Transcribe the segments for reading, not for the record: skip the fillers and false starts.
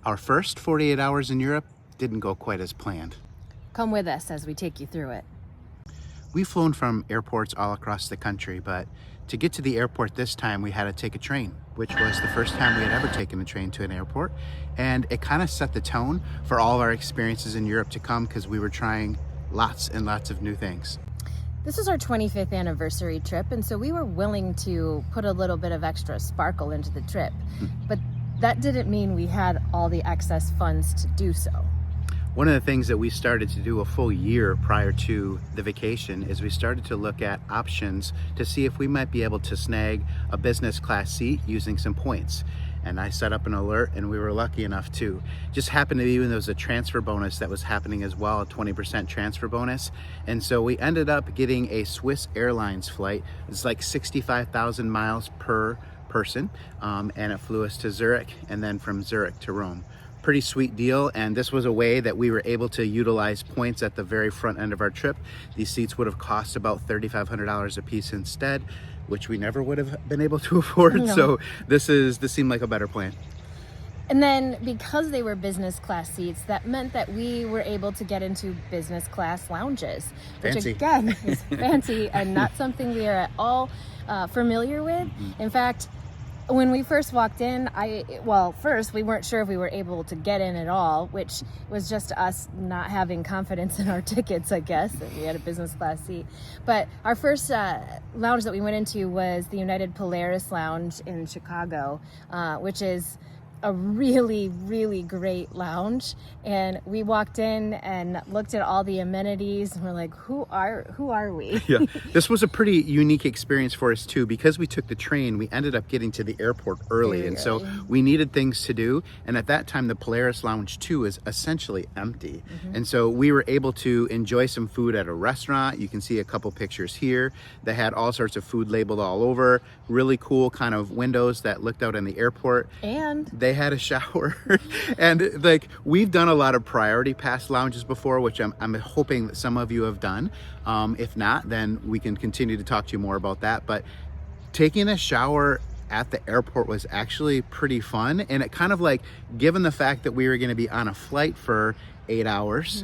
Our first 48 hours in Europe didn't go quite as planned. Come with us as we take you through it. We've flown from airports all across the country, but to get to the airport this time, we had to take a train, which was the first time we had ever taken a train to an airport. And it kind of set the tone for all our experiences in Europe to come because we were trying lots and lots of new things. This is our 25th anniversary trip, and so we were willing to put a little bit of extra sparkle into the trip. But that didn't mean we had all the excess funds to do so. One of the things that we started to do a full year prior to the vacation is we started to look at options to see if we might be able to snag a business class seat using some points. And I set up an alert, and we were lucky enough to. Just happened to be when there was a transfer bonus that was happening as well, a 20% transfer bonus. And so we ended up getting a Swiss Airlines flight. It's like 65,000 miles per person, and it flew us to Zurich and then from Zurich to Rome. Pretty sweet deal, and this was a way that we were able to utilize points at the very front end of our trip. These seats would have cost about $3,500 a piece instead, which we never would have been able to afford. No. So this seemed like a better plan. And then because they were business class seats, that meant that we were able to get into business class lounges, which Fancy. again is fancy and not something we are at all familiar with. In fact, when we first walked in, first we weren't sure if we were able to get in at all, which was just us not having confidence in our tickets, I guess, that we had a business class seat. But our first lounge that we went into was the United Polaris Lounge in Chicago, which is a really, really great lounge. And we walked in and looked at all the amenities and we're like, who are we? Yeah, this was a pretty unique experience for us too. Because we took the train, we ended up getting to the airport early. Very And so early. we needed things to do. And at that time, the Polaris Lounge 2 is essentially empty. And so we were able to enjoy some food at a restaurant. You can see a couple pictures here. They had all sorts of food labeled all over. Really cool kind of windows that looked out on the airport. And They had a shower. And like, we've done a lot of priority pass lounges before, which I'm hoping that some of you have done. If not, then we can continue to talk to you more about that. But taking a shower at the airport was actually pretty fun. And it kind of like, given the fact that we were going to be on a flight for 8 hours,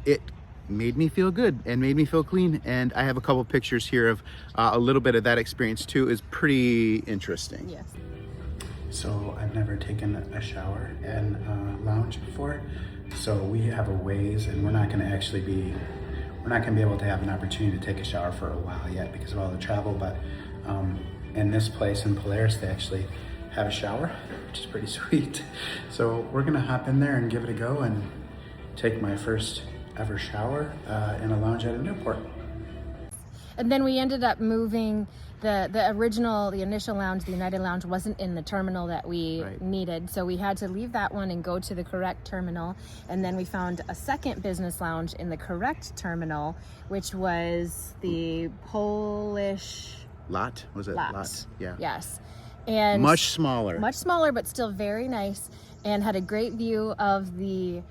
it made me feel good and made me feel clean. And I have a couple pictures here of a little bit of that experience too. Is pretty interesting. yes. So I've never taken a shower in a lounge before. So we have a ways, and we're not gonna be able to have an opportunity to take a shower for a while yet because of all the travel. But in this place in Polaris, they actually have a shower, which is pretty sweet. So we're gonna hop in there and give it a go and take my first ever shower in a lounge at an airport. And then we ended up moving the initial lounge, the United Lounge, wasn't in the terminal that we Right. needed. So we had to leave that one and go to the correct terminal. And then we found a second business lounge in the correct terminal, which was the Polish Lot, was it? Lot. Yeah. Yes. And Much smaller. much smaller, but still very nice, and had a great view of the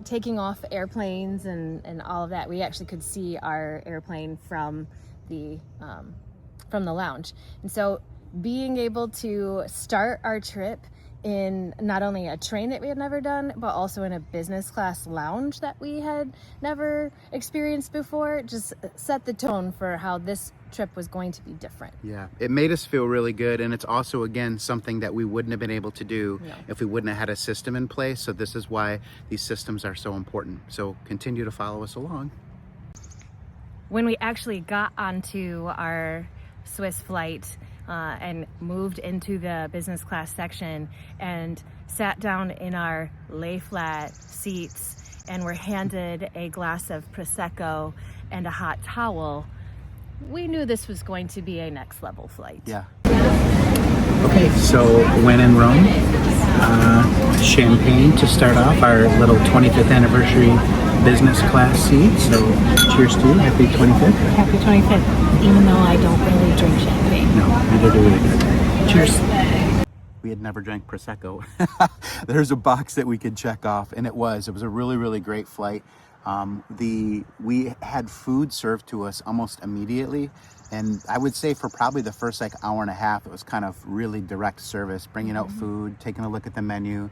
taking off airplanes and all of that. We actually could see our airplane from the lounge. And so being able to start our trip in not only a train that we had never done, but also in a business class lounge that we had never experienced before, just set the tone for how this trip was going to be different. Yeah, it made us feel really good. And it's also, again, something that we wouldn't have been able to do No. if we wouldn't have had a system in place. So this is why these systems are so important. So continue to follow us along. When we actually got onto our Swiss flight and moved into the business class section and sat down in our lay flat seats and were handed a glass of Prosecco and a hot towel, we knew this was going to be a next level flight. Yeah. Okay, so when in Rome, champagne to start off our little 25th anniversary business class seat. So cheers to you. Happy 25th. Happy 25th, even though I don't really drink champagne. No, neither do we. Cheers. We had never drank Prosecco. There's a box that we could check off, and it was a really, really great flight. We had food served to us almost immediately. And I would say for probably the first hour and a half, it was kind of really direct service, bringing out food, taking a look at the menu.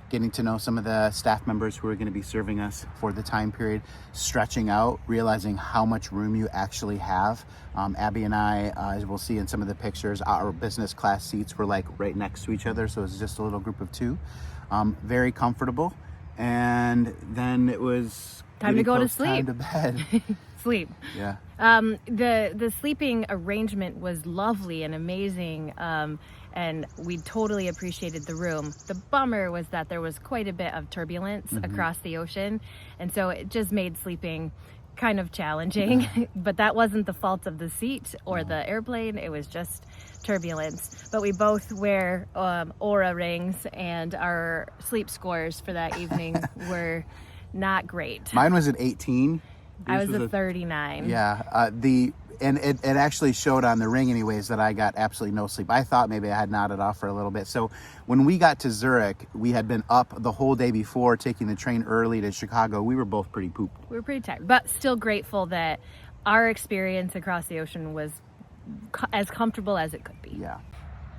getting to know some of the staff members who are going to be serving us for the time period, stretching out, realizing how much room you actually have. Abby and I, as we'll see in some of the pictures, our business class seats were like right next to each other, so it was just a little group of two. Very comfortable. And then it was time to go to sleep. Time to bed. Sleep. Yeah. The sleeping arrangement was lovely and amazing, and we totally appreciated the room. The bummer was that there was quite a bit of turbulence across the ocean, and so it just made sleeping kind of challenging. But that wasn't the fault of the seat or the airplane, it was just turbulence. But we both wear Aura rings, and our sleep scores for that evening were not great. Mine was at 18. I was at 39. Yeah, and it actually showed on the ring anyways that I got absolutely no sleep. I thought maybe I had nodded off for a little bit. So when we got to Zurich, we had been up the whole day before, taking the train early to Chicago. We were both pretty pooped. We were pretty tired, but still grateful that our experience across the ocean was as comfortable as it could be. Yeah.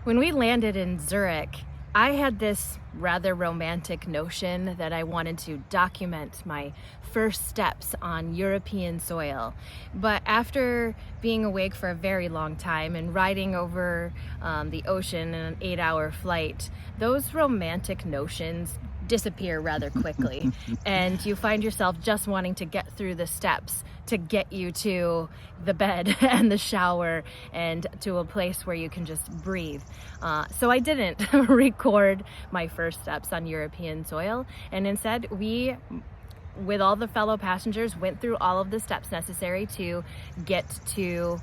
When we landed in Zurich, I had this rather romantic notion that I wanted to document my first steps on European soil. But after being awake for a very long time and riding over the ocean in an 8-hour flight, those romantic notions disappear rather quickly. And you find yourself just wanting to get through the steps to get you to the bed and the shower and to a place where you can just breathe. So I didn't record my first steps on European soil, and instead we, with all the fellow passengers, went through all of the steps necessary to get to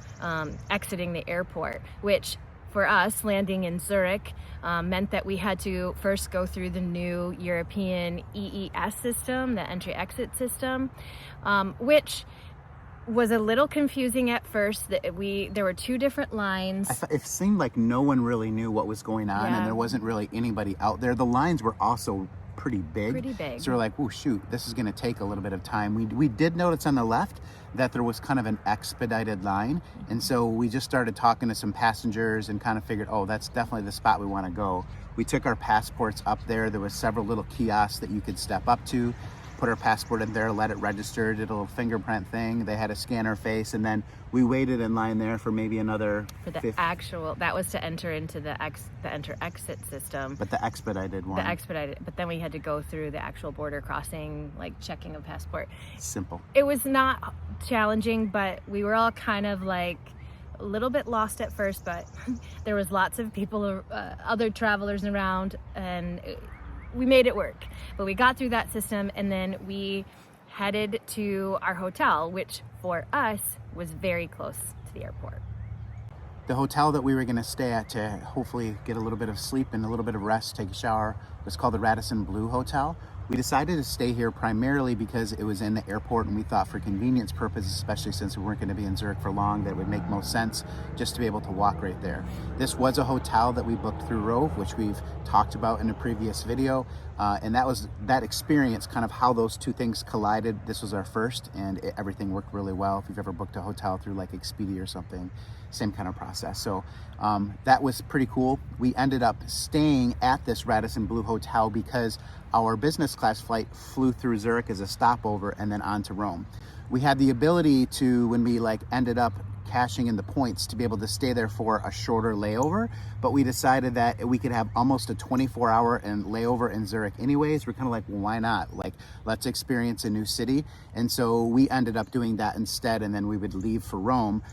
exiting the airport, which for us, landing in Zurich, meant that we had to first go through the new European EES system, the entry-exit system, which was a little confusing at first. There were two different lines. It seemed like no one really knew what was going on, and there wasn't really anybody out there. The lines were also pretty big. So we're like, oh shoot, this is going to take a little bit of time. We did notice on the left that there was kind of an expedited line, and so we just started talking to some passengers and kind of figured, oh, that's definitely the spot we want to go. We took our passports up there. There was several little kiosks that you could step up to, put our passport in there, let it register, did a little fingerprint thing. They had to scan our face, and then we waited in line there for maybe another that was to enter into the enter-exit system. But the expedited one. But then we had to go through the actual border crossing, like checking a passport. Simple. It was not challenging, but we were all kind of like a little bit lost at first, but there was lots of people, other travelers around, and we made it work. But we got through that system, and then we headed to our hotel, which for us was very close to the airport. The hotel that we were going to stay at to hopefully get a little bit of sleep and a little bit of rest, take a shower, was called the Radisson Blue Hotel. We decided to stay here primarily because it was in the airport, and we thought for convenience purposes, especially since we weren't going to be in Zurich for long, that it would make most sense just to be able to walk right there. This was a hotel that we booked through Rove, which we've talked about in a previous video, and that experience, kind of how those two things collided. This was our first, and everything worked really well. If you've ever booked a hotel through like Expedia or something, same kind of process. So that was pretty cool. We ended up staying at this Radisson Blue Hotel because our business class flight flew through Zurich as a stopover and then on to Rome. We had the ability to, when we ended up cashing in the points, to be able to stay there for a shorter layover, but we decided that we could have almost a 24-hour layover in Zurich anyways. We're kind of like, well, why not? Let's experience a new city. And so we ended up doing that instead, and then we would leave for Rome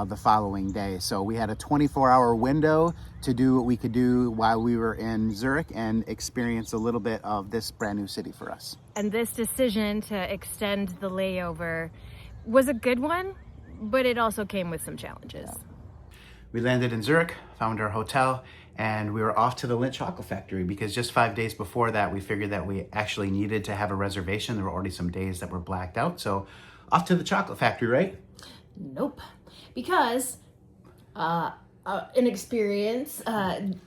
the following day. So we had a 24-hour window to do what we could do while we were in Zurich and experience a little bit of this brand new city for us. And this decision to extend the layover was a good one, but it also came with some challenges. We landed in Zurich, found our hotel, and we were off to the Lindt Chocolate Factory because just 5 days before that, we figured that we actually needed to have a reservation. There were already some days that were blacked out. So off to the chocolate factory, right? Nope. Because an experience,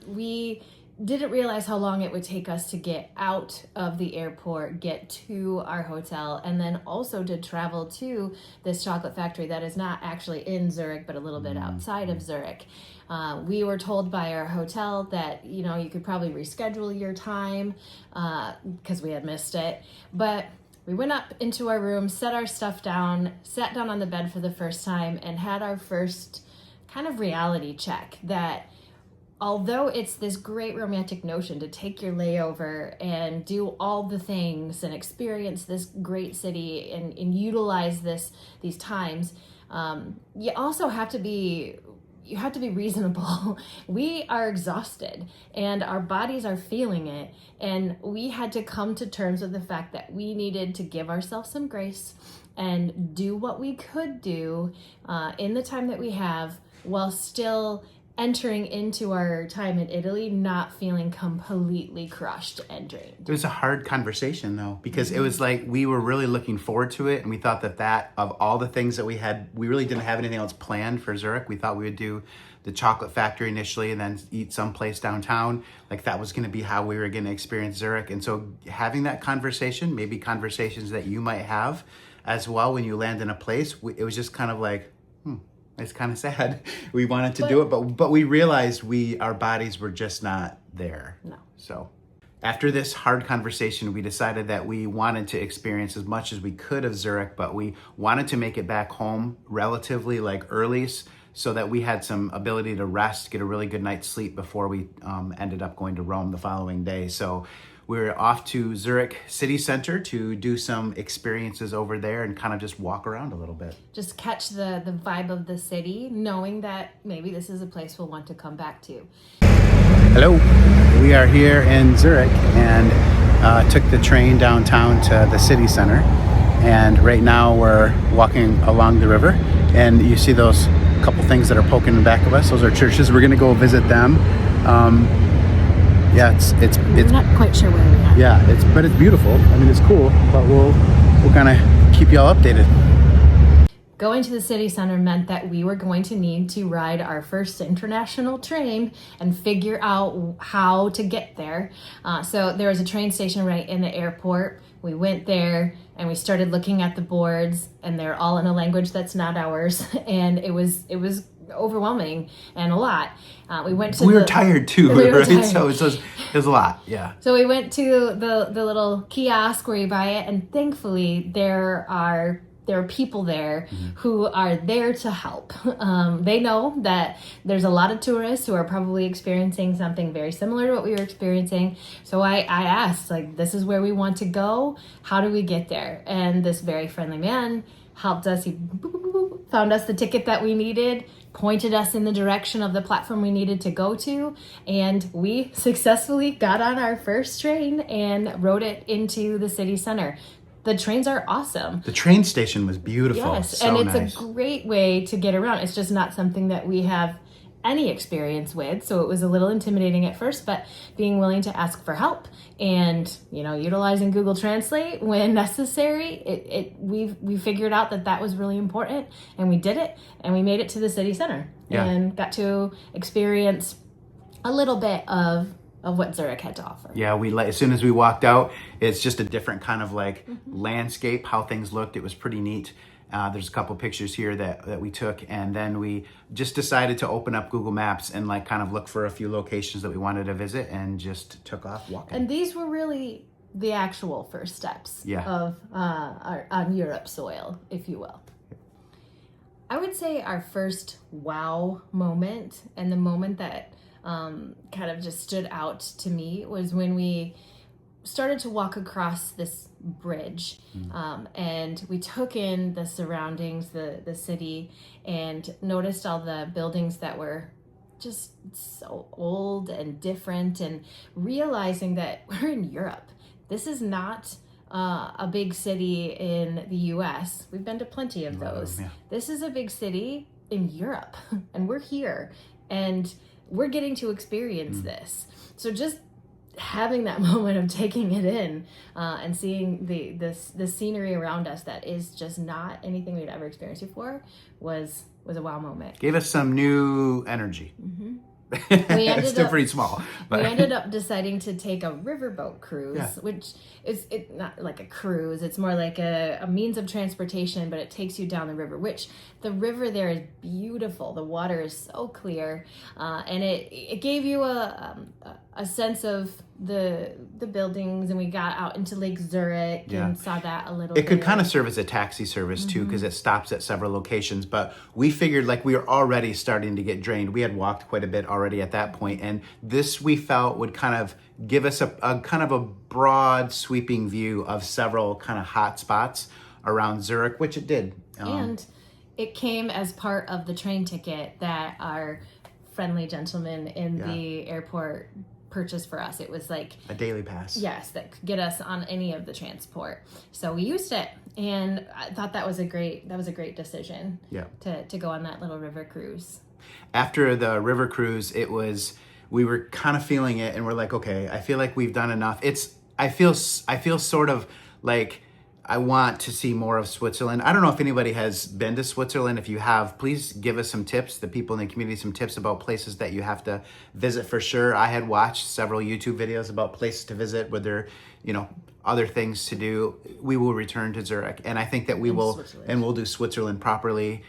we didn't realize how long it would take us to get out of the airport, get to our hotel, and then also to travel to this chocolate factory that is not actually in Zurich, but a little bit outside of Zurich. We were told by our hotel that, you could probably reschedule your time because we had missed it. But we went up into our room, set our stuff down, sat down on the bed for the first time, and had our first kind of reality check that although it's this great romantic notion to take your layover and do all the things and experience this great city and utilize these times, you also have to be reasonable. We are exhausted and our bodies are feeling it. And we had to come to terms with the fact that we needed to give ourselves some grace and do what we could do in the time that we have while still entering into our time in Italy, not feeling completely crushed and drained. It was a hard conversation though, because it was like we were really looking forward to it, and we thought that of all the things that we had, we really didn't have anything else planned for Zurich. We thought we would do the chocolate factory initially and then eat someplace downtown. Like that was going to be how we were going to experience Zurich. And so having that conversation, maybe conversations that you might have as well when you land in a place, it was just kind of like, it's kind of sad. We wanted to do it, but we realized our bodies were just not there. No. So after this hard conversation, we decided that we wanted to experience as much as we could of Zurich, but we wanted to make it back home relatively early so that we had some ability to rest, get a really good night's sleep before we ended up going to Rome the following day. So we're off to Zurich city center to do some experiences over there and kind of just walk around a little bit. Just catch the vibe of the city, knowing that maybe this is a place we'll want to come back to. Hello, we are here in Zurich and took the train downtown to the city center. And right now we're walking along the river, and you see those couple things that are poking in the back of us. Those are churches. We're gonna go visit them. Yeah, it's We're not quite sure where we are. Yeah, but it's beautiful. I mean, it's cool, but we'll kind of keep y'all updated. Going to the city center meant that we were going to need to ride our first international train and figure out how to get there. So there was a train station right in the airport. We went there and we started looking at the boards, and they're all in a language that's not ours, and it was overwhelming and a lot. We were tired too, right? Tired. So it was a lot, yeah. So we went to the little kiosk where you buy it, and thankfully there are people there who are there to help. They know that there's a lot of tourists who are probably experiencing something very similar to what we were experiencing. So I asked, this is where we want to go. How do we get there? And this very friendly man helped us. He found us the ticket that we needed, pointed us in the direction of the platform we needed to go to, and we successfully got on our first train and rode it into the city center. The trains are awesome. The train station was beautiful. Yes, so and it's nice. a great way to get around. It's just not something that we have any experience with, so it was a little intimidating at first, but being willing to ask for help and utilizing Google Translate when necessary, we figured out that was really important, and we did it, and we made it to the city center and got to experience a little bit of what Zurich had to offer. Yeah, as soon as we walked out, it's just a different kind of landscape, how things looked. It was pretty neat. There's a couple pictures here that we took, and then we just decided to open up Google Maps and kind of look for a few locations that we wanted to visit, and just took off walking. And these were really the actual first steps of on Europe soil, if you will. I would say our first wow moment, and the moment that kind of just stood out to me, was when we started to walk across this bridge, and we took in the surroundings, the city, and noticed all the buildings that were just so old and different, and realizing that we're in Europe. This is not a big city in the US. We've been to plenty of those. This is a big city in Europe, and we're here, and we're getting to experience this. So just having that moment of taking it in and seeing the scenery around us that is just not anything we'd ever experienced before was a wow moment. Gave us some new energy. It's still pretty small. But we ended up deciding to take a riverboat cruise, Yeah. which is not like a cruise. It's more like a means of transportation, but it takes you down the river, which the river there is beautiful. The water is so clear, and it gave you a sense of the buildings, and we got out into Lake Zurich and saw that a little bit. It could kind of serve as a taxi service too, because it stops at several locations. But we figured like we were already starting to get drained. We had walked quite a bit already at that point, and this we felt would kind of give us a kind of a broad sweeping view of several kind of hot spots around Zurich, which it did. And it came as part of the train ticket that our friendly gentleman in the airport purchased for us. It was like a daily pass. Yes, that could get us on any of the transport. So we used it, and I thought that was a great decision. Yeah. To go on that little river cruise. After the river cruise, we were kind of feeling it, and we're like, okay, I feel like we've done enough. I feel sort of like I want to see more of Switzerland. I don't know if anybody has been to Switzerland. If you have, please give us some tips, the people in the community, some tips about places that you have to visit for sure. I had watched several YouTube videos about places to visit where there, other things to do. We will return to Zurich, and I think that we'll do Switzerland properly,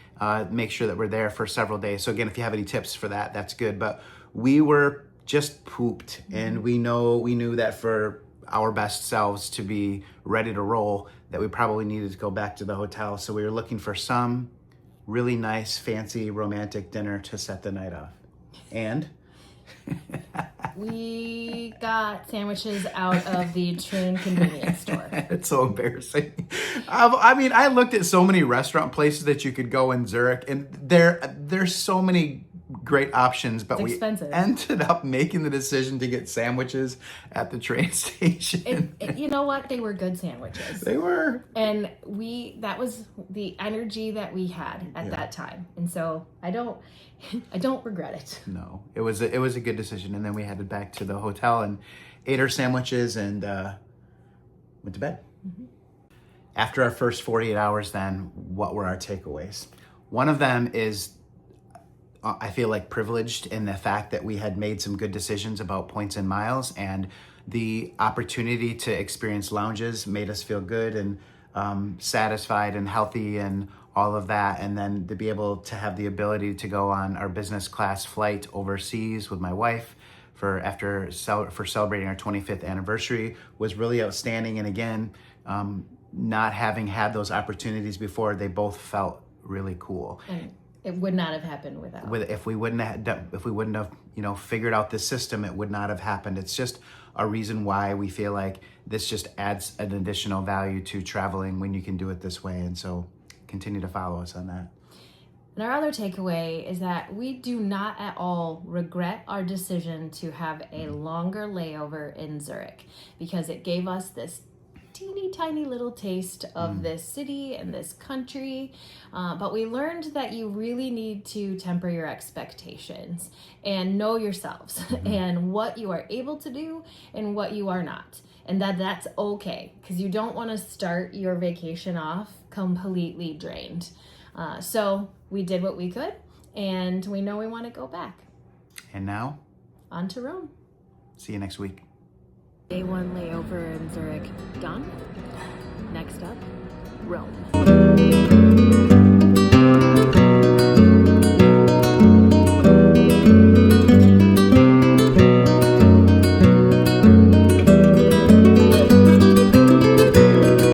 make sure that we're there for several days. So again, if you have any tips for that, that's good. But we were just pooped, and we knew that for our best selves to be ready to roll, that we probably needed to go back to the hotel. So we were looking for some really nice, fancy, romantic dinner to set the night off. And we got sandwiches out of the train convenience store. It's so embarrassing. I looked at so many restaurant places that you could go in Zurich, and there's so many great options, but we ended up making the decision to get sandwiches at the train station. You know what? They were good sandwiches. They were. And that was the energy that we had at that time. And so I don't regret it. No, it was a good decision. And then we headed back to the hotel and ate our sandwiches and went to bed. Mm-hmm. After our first 48 hours, then what were our takeaways? One of them is I feel like privileged in the fact that we had made some good decisions about points and miles, and the opportunity to experience lounges made us feel good and satisfied and healthy and all of that. And then to be able to have the ability to go on our business class flight overseas with my wife for celebrating our 25th anniversary was really outstanding. And again, not having had those opportunities before, they both felt really cool. It would not have happened without. If we wouldn't have, figured out this system, it would not have happened. It's just a reason why we feel like this just adds an additional value to traveling when you can do it this way. And so continue to follow us on that. And our other takeaway is that we do not at all regret our decision to have a longer layover in Zurich, because it gave us this teeny tiny little taste of this city and this country, but we learned that you really need to temper your expectations and know yourselves and what you are able to do and what you are not, and that's okay, because you don't want to start your vacation off completely drained. So we did what we could, and we know we want to go back. And now on to Rome. See you next week. Day 1 layover in Zurich done. Next up, Rome.